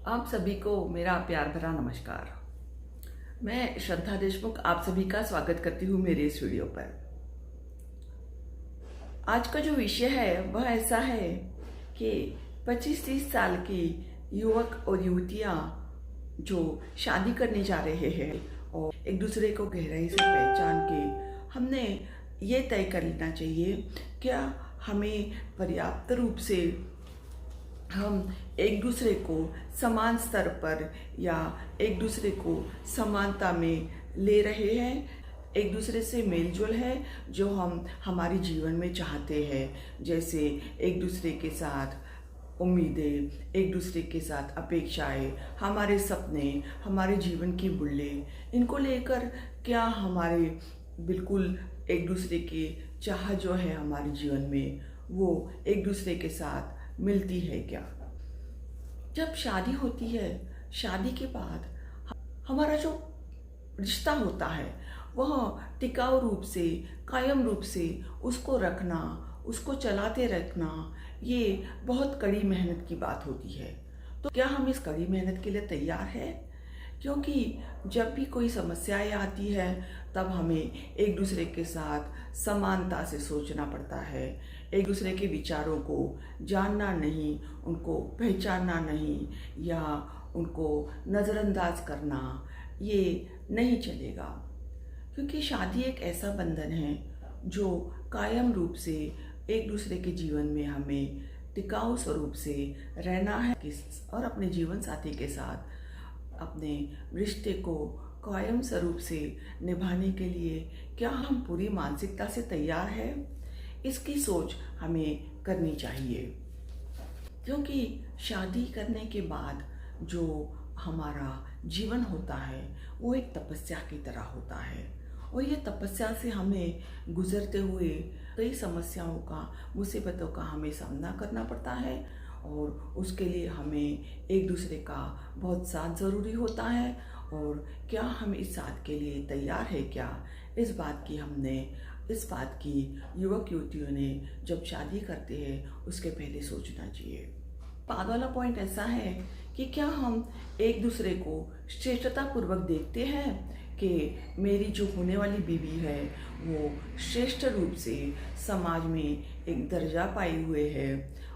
आप सभी को मेरा प्यार भरा नमस्कार। मैं श्रद्धा देशमुख आप सभी का स्वागत करती हूँ मेरे इस वीडियो पर। आज का जो विषय है वह ऐसा है कि 25-30 साल के युवक और युवतियाँ जो शादी करने जा रहे हैं और एक दूसरे को गहराई से पहचान के हमने ये तय कर लेना चाहिए क्या हमें पर्याप्त रूप से हम एक दूसरे को समान स्तर पर या एक दूसरे को समानता में ले रहे हैं, एक दूसरे से मेलजोल है जो हम हमारे जीवन में चाहते हैं। जैसे एक दूसरे के साथ उम्मीदें, एक दूसरे के साथ अपेक्षाएं, हमारे सपने, हमारे जीवन की बुल्लें, इनको लेकर क्या हमारे बिल्कुल एक दूसरे की चाह जो है हमारे जीवन में वो एक दूसरे के साथ मिलती है क्या। जब शादी होती है, शादी के बाद हमारा जो रिश्ता होता है वह टिकाऊ रूप से, कायम रूप से उसको रखना, उसको चलाते रखना, ये बहुत कड़ी मेहनत की बात होती है। तो क्या हम इस कड़ी मेहनत के लिए तैयार हैं? क्योंकि जब भी कोई समस्याएं आती है तब हमें एक दूसरे के साथ समानता से सोचना पड़ता है। एक दूसरे के विचारों को जानना नहीं, उनको पहचानना नहीं या उनको नज़रअंदाज करना, ये नहीं चलेगा। क्योंकि शादी एक ऐसा बंधन है जो कायम रूप से एक दूसरे के जीवन में हमें टिकाऊ स्वरूप से रहना है और अपने जीवन साथी के साथ अपने रिश्ते को कायम स्वरूप से निभाने के लिए क्या हम पूरी मानसिकता से तैयार हैं? इसकी सोच हमें करनी चाहिए। क्योंकि शादी करने के बाद जो हमारा जीवन होता है वो एक तपस्या की तरह होता है और ये तपस्या से हमें गुजरते हुए कई समस्याओं का, मुसीबतों का हमें सामना करना पड़ता है और उसके लिए हमें एक दूसरे का बहुत साथ ज़रूरी होता है। और क्या हम इस साथ के लिए तैयार है क्या, इस बात की युवक युवतियों ने जब शादी करते हैं उसके पहले सोचना चाहिए। बाद वाला पॉइंट ऐसा है कि क्या हम एक दूसरे को श्रेष्ठता पूर्वक देखते हैं कि मेरी जो होने वाली बीवी है वो श्रेष्ठ रूप से समाज में एक दर्जा पाए हुए है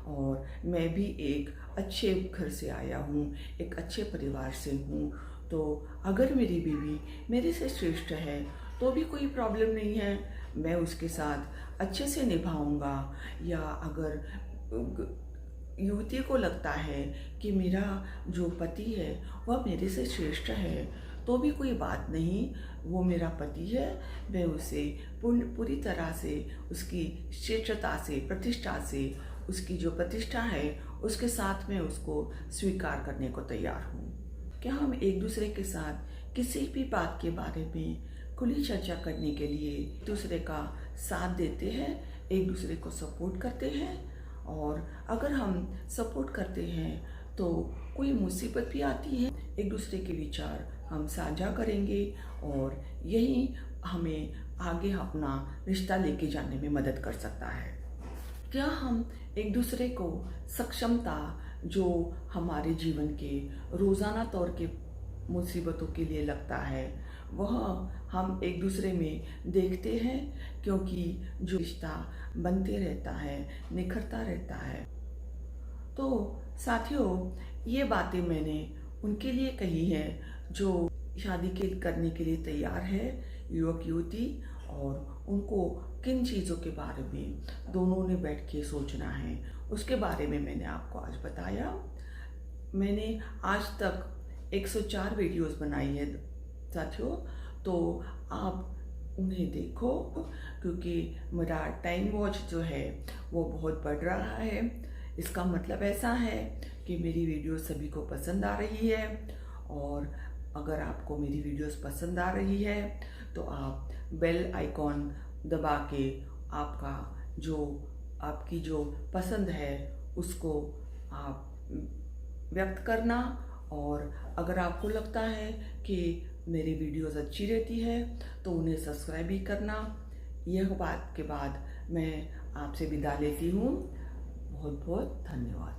और मैं भी एक अच्छे घर से आया हूँ, एक अच्छे परिवार से हूँ, तो अगर मेरी बीवी मेरे से श्रेष्ठ है तो भी कोई प्रॉब्लम नहीं है, मैं उसके साथ अच्छे से निभाऊंगा। या अगर युवती को लगता है कि मेरा जो पति है वह मेरे से श्रेष्ठ है तो भी कोई बात नहीं, वो मेरा पति है, मैं उसे पूरी तरह से उसकी श्रेष्ठता से, प्रतिष्ठा से, उसकी जो प्रतिष्ठा है उसके साथ में उसको स्वीकार करने को तैयार हूँ। क्या हम एक दूसरे के साथ किसी भी बात के बारे में खुली चर्चा करने के लिए एक दूसरे का साथ देते हैं, एक दूसरे को सपोर्ट करते हैं? और अगर हम सपोर्ट करते हैं तो कोई मुसीबत भी आती है, एक दूसरे के विचार हम साझा करेंगे और यही हमें आगे अपना रिश्ता लेके जाने में मदद कर सकता है। क्या हम एक दूसरे को सक्षमता जो हमारे जीवन के रोज़ाना तौर के मुसीबतों के लिए लगता है वह हम एक दूसरे में देखते हैं? क्योंकि जो रिश्ता बनते रहता है, निखरता रहता है। तो साथियों, ये बातें मैंने उनके लिए कही हैं जो शादी करने के लिए तैयार है, युवक युवती, और उनको किन चीज़ों के बारे में दोनों ने बैठ के सोचना है उसके बारे में मैंने आपको आज बताया। मैंने आज तक 104 वीडियोस बनाई है साथियों, तो आप उन्हें देखो क्योंकि मेरा टाइम वॉच जो है वो बहुत बढ़ रहा है। इसका मतलब ऐसा है कि मेरी वीडियो सभी को पसंद आ रही है और अगर आपको मेरी वीडियोस पसंद आ रही है तो आप बेल आइकॉन दबा के आपकी जो पसंद है उसको आप व्यक्त करना। और अगर आपको लगता है कि मेरी वीडियोस अच्छी रहती है तो उन्हें सब्सक्राइब भी करना। यह बात के बाद मैं आपसे विदा लेती हूँ। बहुत बहुत धन्यवाद।